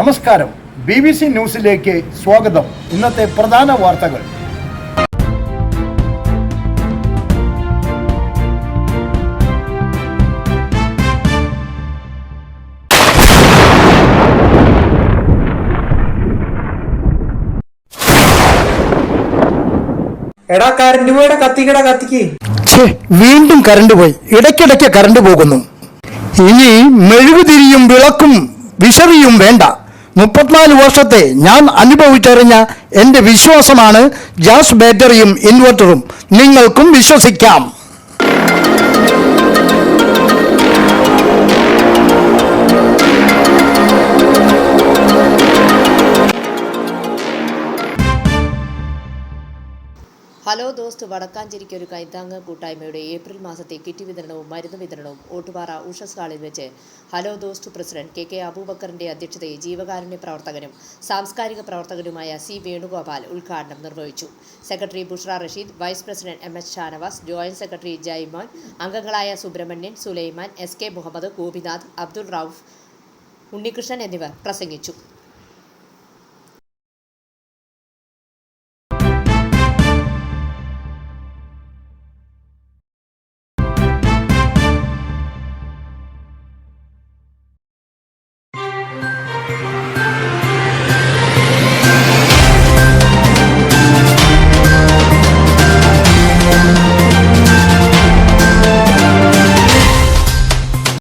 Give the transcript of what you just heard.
നമസ്കാരം, BBC ന്യൂസിലേക്ക് സ്വാഗതം. ഇന്നത്തെ പ്രധാന വാർത്തകൾ. എടാ കറണ്ട് പോയടാ, കത്തിക്ക്. വീണ്ടും കറണ്ട് പോയി. ഇടയ്ക്കിടയ്ക്ക് കറണ്ട് പോകുന്നു. ഇനി മെഴുകുതിരിയും വിളക്കും വിശറിയും വേണ്ട. 34 വർഷത്തെ ഞാൻ അനുഭവിച്ചറിഞ്ഞ എൻ്റെ വിശ്വാസമാണ് ഗ്യാസ് ബാറ്ററിയും ഇൻവെർട്ടറും. നിങ്ങൾക്കും വിശ്വസിക്കാം. ഹലോ ദോസ്ത് വടക്കാഞ്ചേരിക്ക് ഒരു കൈത്താങ്ങ് കൂട്ടായ്മയുടെ ഏപ്രിൽ മാസത്തെ കിറ്റ് വിതരണവും മരുന്ന് വിതരണവും ഓട്ടുപാറ ഉഷസ് ഹാളിൽ വെച്ച് ഹലോ ദോസ്ത് പ്രസിഡന്റ് കെ അബൂബക്കറിന്റെ അധ്യക്ഷതയിൽ ജീവകാരുണ്യ പ്രവർത്തകനും സാംസ്കാരിക പ്രവർത്തകനുമായ സി വേണുഗോപാൽ ഉദ്ഘാടനം നിർവഹിച്ചു. Secretary Bushra Rasheed, vice president MS Shanavas, joint secretary Jaimon, അംഗങ്ങളായ സുബ്രഹ്മണ്യൻ, സുലൈമാൻ, SK മുഹമ്മദ്, ഗോപിനാഥ്, അബ്ദുൾ റൌഫ്, ഉണ്ണികൃഷ്ണൻ എന്നിവർ പ്രസംഗിച്ചു.